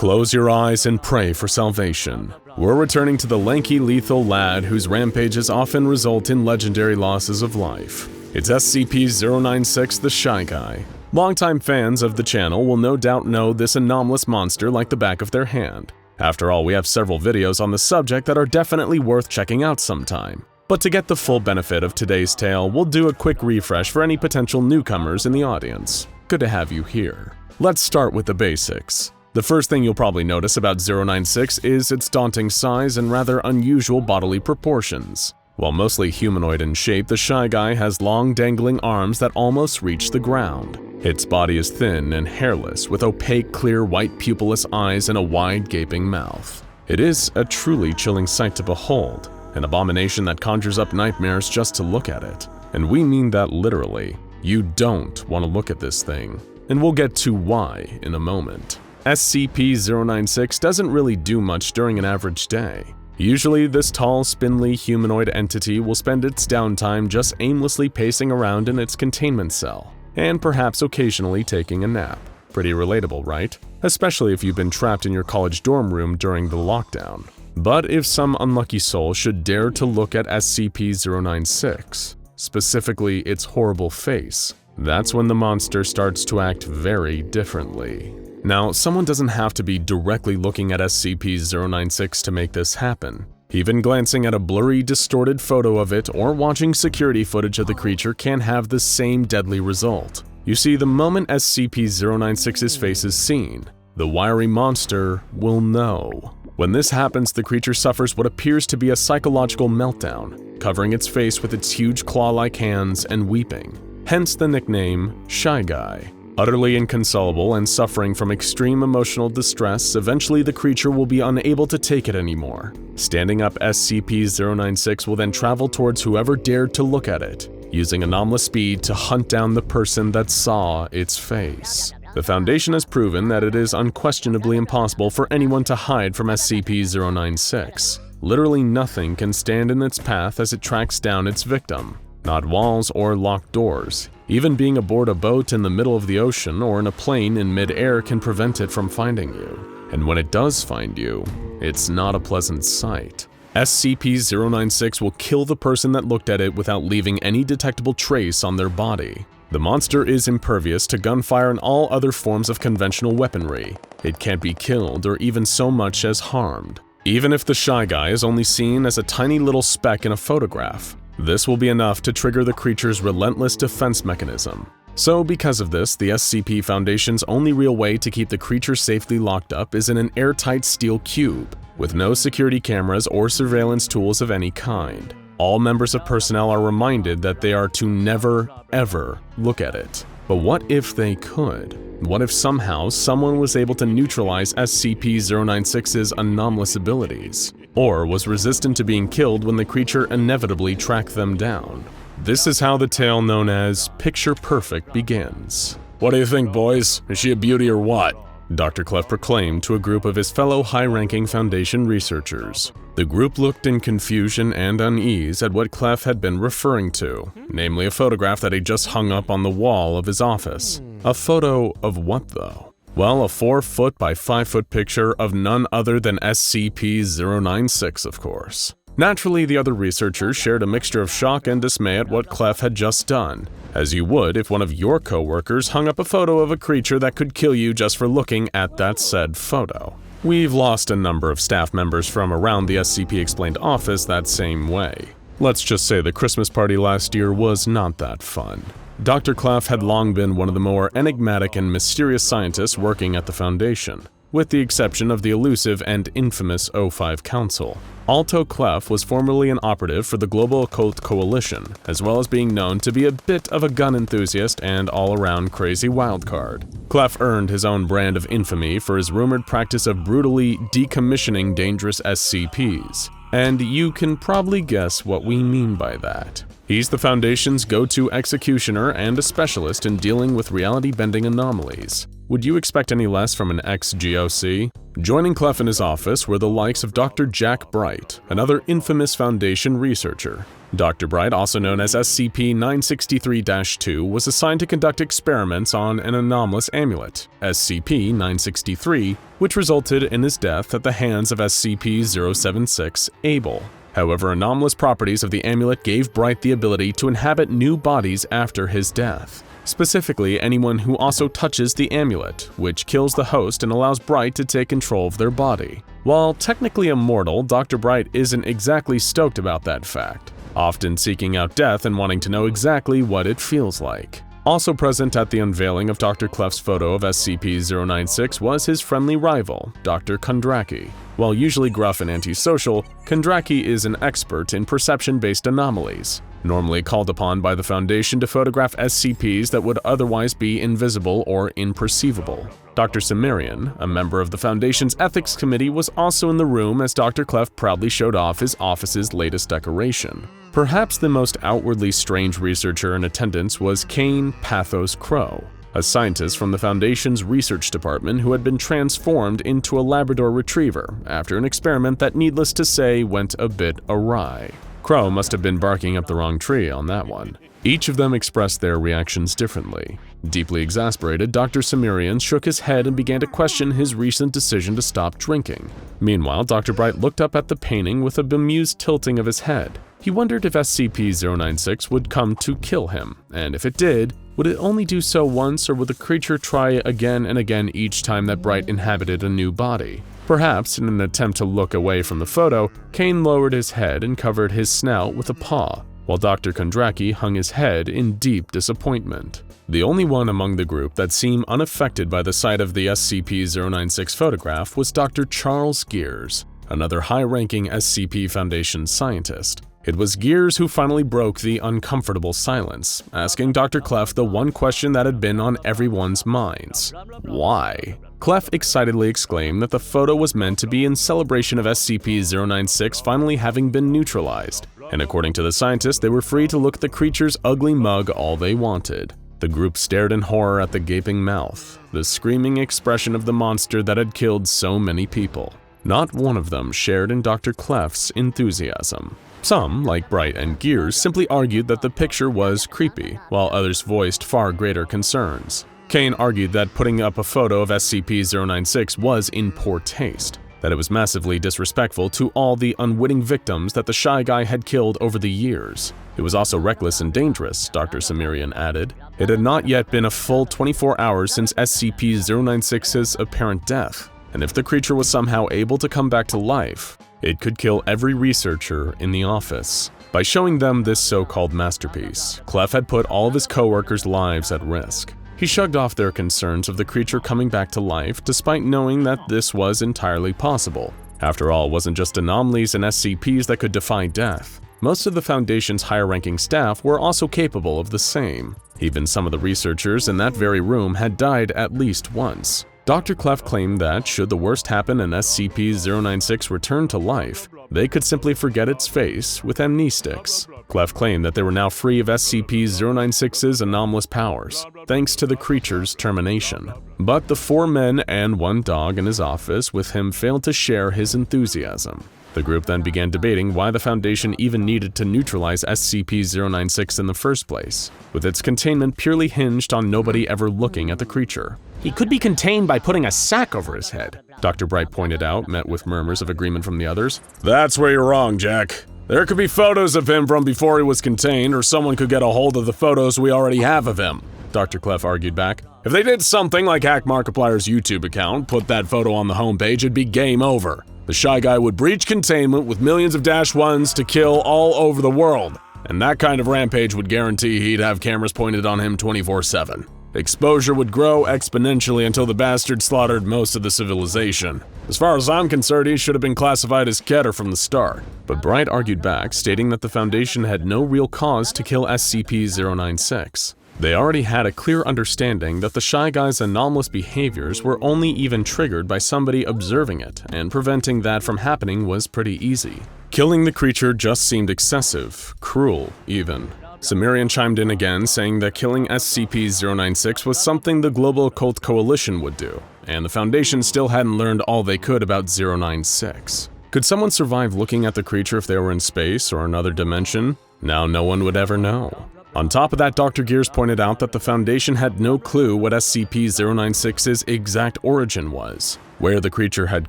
Close your eyes and pray for salvation. We're returning to the lanky, lethal lad whose rampages often result in legendary losses of life. It's SCP-096, the Shy Guy. Longtime fans of the channel will no doubt know this anomalous monster like the back of their hand. After all, we have several videos on the subject that are definitely worth checking out sometime. But to get the full benefit of today's tale, we'll do a quick refresh for any potential newcomers in the audience. Good to have you here. Let's start with the basics. The first thing you'll probably notice about 096 is its daunting size and rather unusual bodily proportions. While mostly humanoid in shape, the Shy Guy has long dangling arms that almost reach the ground. Its body is thin and hairless, with opaque, clear, white pupilless eyes and a wide, gaping mouth. It is a truly chilling sight to behold, an abomination that conjures up nightmares just to look at it. And we mean that literally. You don't want to look at this thing. And we'll get to why in a moment. SCP-096 doesn't really do much during an average day. Usually, this tall, spindly humanoid entity will spend its downtime just aimlessly pacing around in its containment cell, and perhaps occasionally taking a nap. Pretty relatable, right? Especially if you've been trapped in your college dorm room during the lockdown. But if some unlucky soul should dare to look at SCP-096, specifically its horrible face, that's when the monster starts to act very differently. Now, someone doesn't have to be directly looking at SCP-096 to make this happen. Even glancing at a blurry, distorted photo of it or watching security footage of the creature can have the same deadly result. You see, the moment SCP-096's face is seen, the wiry monster will know. When this happens, the creature suffers what appears to be a psychological meltdown, covering its face with its huge claw-like hands and weeping. Hence the nickname Shy Guy. Utterly inconsolable and suffering from extreme emotional distress, eventually the creature will be unable to take it anymore. Standing up, SCP-096 will then travel towards whoever dared to look at it, using anomalous speed to hunt down the person that saw its face. The Foundation has proven that it is unquestionably impossible for anyone to hide from SCP-096. Literally nothing can stand in its path as it tracks down its victim. Not walls or locked doors. Even being aboard a boat in the middle of the ocean or in a plane in mid-air can prevent it from finding you. And when it does find you, it's not a pleasant sight. SCP-096 will kill the person that looked at it without leaving any detectable trace on their body. The monster is impervious to gunfire and all other forms of conventional weaponry. It can't be killed or even so much as harmed. Even if the Shy Guy is only seen as a tiny little speck in a photograph, this will be enough to trigger the creature's relentless defense mechanism. So because of this, the SCP Foundation's only real way to keep the creature safely locked up is in an airtight steel cube, with no security cameras or surveillance tools of any kind. All members of personnel are reminded that they are to never, ever look at it. But what if they could? What if somehow someone was able to neutralize SCP-096's anomalous abilities, or was resistant to being killed when the creature inevitably tracked them down? This is how the tale known as Picture Perfect begins. "What do you think, boys? Is she a beauty or what?" Dr. Clef proclaimed to a group of his fellow high-ranking Foundation researchers. The group looked in confusion and unease at what Clef had been referring to, namely a photograph that he just hung up on the wall of his office. A photo of what, though? Well, a 4-foot by 5-foot picture of none other than SCP-096, of course. Naturally, the other researchers shared a mixture of shock and dismay at what Clef had just done, as you would if one of your co-workers hung up a photo of a creature that could kill you just for looking at that said photo. We've lost a number of staff members from around the SCP-explained office that same way. Let's just say the Christmas party last year was not that fun. Dr. Clef had long been one of the more enigmatic and mysterious scientists working at the Foundation, with the exception of the elusive and infamous O5 Council. Alto Clef was formerly an operative for the Global Occult Coalition, as well as being known to be a bit of a gun enthusiast and all-around crazy wildcard. Clef earned his own brand of infamy for his rumored practice of brutally decommissioning dangerous SCPs, and you can probably guess what we mean by that. He's the Foundation's go-to executioner and a specialist in dealing with reality-bending anomalies. Would you expect any less from an ex-GOC? Joining Clef in his office were the likes of Dr. Jack Bright, another infamous Foundation researcher. Dr. Bright, also known as SCP-963-2, was assigned to conduct experiments on an anomalous amulet, SCP-963, which resulted in his death at the hands of SCP-096, Abel. However, anomalous properties of the amulet gave Bright the ability to inhabit new bodies after his death. Specifically, anyone who also touches the amulet, which kills the host and allows Bright to take control of their body. While technically immortal, Dr. Bright isn't exactly stoked about that fact, often seeking out death and wanting to know exactly what it feels like. Also present at the unveiling of Dr. Clef's photo of SCP-096 was his friendly rival, Dr. Kondraki. While usually gruff and antisocial, Kondraki is an expert in perception-based anomalies, normally called upon by the Foundation to photograph SCPs that would otherwise be invisible or imperceivable. Dr. Cimmerian, a member of the Foundation's Ethics Committee, was also in the room as Dr. Clef proudly showed off his office's latest decoration. Perhaps the most outwardly strange researcher in attendance was Kane Pathos Crow, a scientist from the Foundation's research department who had been transformed into a Labrador Retriever after an experiment that, needless to say, went a bit awry. Crow must have been barking up the wrong tree on that one. Each of them expressed their reactions differently. Deeply exasperated, Dr. Cimmerian shook his head and began to question his recent decision to stop drinking. Meanwhile, Dr. Bright looked up at the painting with a bemused tilting of his head. He wondered if SCP-096 would come to kill him, and if it did, would it only do so once, or would the creature try again and again each time that Bright inhabited a new body? Perhaps, in an attempt to look away from the photo, Kane lowered his head and covered his snout with a paw, while Dr. Kondraki hung his head in deep disappointment. The only one among the group that seemed unaffected by the sight of the SCP-096 photograph was Dr. Charles Gears, another high-ranking SCP Foundation scientist. It was Gears who finally broke the uncomfortable silence, asking Dr. Clef the one question that had been on everyone's minds: why? Clef excitedly exclaimed that the photo was meant to be in celebration of SCP-096 finally having been neutralized, and according to the scientist, they were free to look at the creature's ugly mug all they wanted. The group stared in horror at the gaping mouth, the screaming expression of the monster that had killed so many people. Not one of them shared in Dr. Clef's enthusiasm. Some, like Bright and Gears, simply argued that the picture was creepy, while others voiced far greater concerns. Kane argued that putting up a photo of SCP-096 was in poor taste, that it was massively disrespectful to all the unwitting victims that the Shy Guy had killed over the years. It was also reckless and dangerous, Dr. Cimmerian added. It had not yet been a full 24 hours since SCP-096's apparent death, and if the creature was somehow able to come back to life, it could kill every researcher in the office. By showing them this so-called masterpiece, Clef had put all of his co-workers' lives at risk. He shrugged off their concerns of the creature coming back to life, despite knowing that this was entirely possible. After all, it wasn't just anomalies and SCPs that could defy death. Most of the Foundation's higher-ranking staff were also capable of the same. Even some of the researchers in that very room had died at least once. Dr. Clef claimed that, should the worst happen and SCP-096 return to life, they could simply forget its face with amnestics. Clef claimed that they were now free of SCP-096's anomalous powers, thanks to the creature's termination. But the 4 men and 1 dog in his office with him failed to share his enthusiasm. The group then began debating why the Foundation even needed to neutralize SCP-096 in the first place, with its containment purely hinged on nobody ever looking at the creature. He could be contained by putting a sack over his head, Dr. Bright pointed out, met with murmurs of agreement from the others. That's where you're wrong, Jack. There could be photos of him from before he was contained, or someone could get a hold of the photos we already have of him, Dr. Clef argued back. If they did something like hack Markiplier's YouTube account, put that photo on the homepage, it'd be game over. The Shy Guy would breach containment with millions of -1s to kill all over the world, and that kind of rampage would guarantee he'd have cameras pointed on him 24/7. Exposure would grow exponentially until the bastard slaughtered most of the civilization. As far as I'm concerned, he should have been classified as Keter from the start. But Bright argued back, stating that the Foundation had no real cause to kill SCP-096. They already had a clear understanding that the Shy Guy's anomalous behaviors were only even triggered by somebody observing it, and preventing that from happening was pretty easy. Killing the creature just seemed excessive, cruel even. Cimmerian chimed in again, saying that killing SCP-096 was something the Global Occult Coalition would do, and the Foundation still hadn't learned all they could about 096. Could someone survive looking at the creature if they were in space or another dimension? Now no one would ever know. On top of that, Dr. Gears pointed out that the Foundation had no clue what SCP-096's exact origin was, where the creature had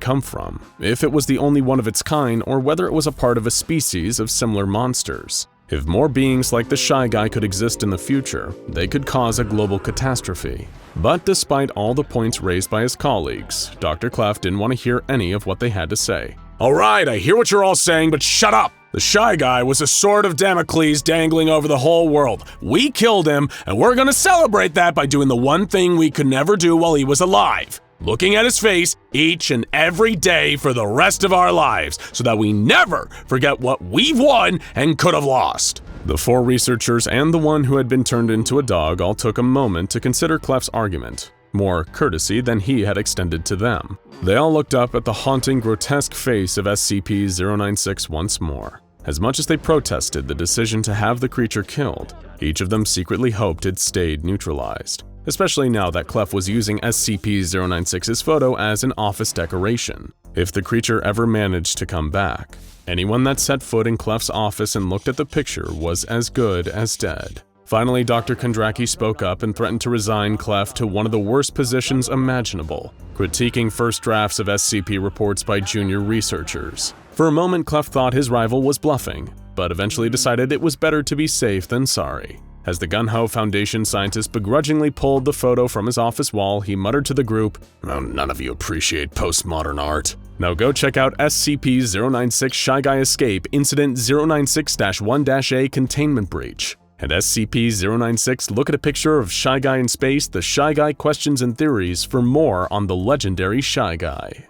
come from, if it was the only one of its kind, or whether it was a part of a species of similar monsters. If more beings like the Shy Guy could exist in the future, they could cause a global catastrophe. But despite all the points raised by his colleagues, Dr. Clef didn't want to hear any of what they had to say. Alright, I hear what you're all saying, but shut up! The Shy Guy was a sword of Damocles dangling over the whole world. We killed him, and we're gonna celebrate that by doing the one thing we could never do while he was alive. Looking at his face each and every day for the rest of our lives, so that we never forget what we've won and could have lost. The 4 researchers and the one who had been turned into a dog all took a moment to consider Clef's argument, more courtesy than he had extended to them. They all looked up at the haunting, grotesque face of SCP-096 once more. As much as they protested the decision to have the creature killed, each of them secretly hoped it stayed neutralized, especially now that Clef was using SCP-096's photo as an office decoration. If the creature ever managed to come back, anyone that set foot in Clef's office and looked at the picture was as good as dead. Finally, Dr. Kondraki spoke up and threatened to resign Clef to one of the worst positions imaginable, critiquing first drafts of SCP reports by junior researchers. For a moment, Clef thought his rival was bluffing, but eventually decided it was better to be safe than sorry. As the Gun-Ho Foundation scientist begrudgingly pulled the photo from his office wall, he muttered to the group, "Oh, none of you appreciate postmodern art." Now go check out SCP-096 Shy Guy Escape Incident 096-1-A Containment Breach. At SCP-096, look at a picture of Shy Guy in Space, the Shy Guy Questions and Theories for more on the legendary Shy Guy.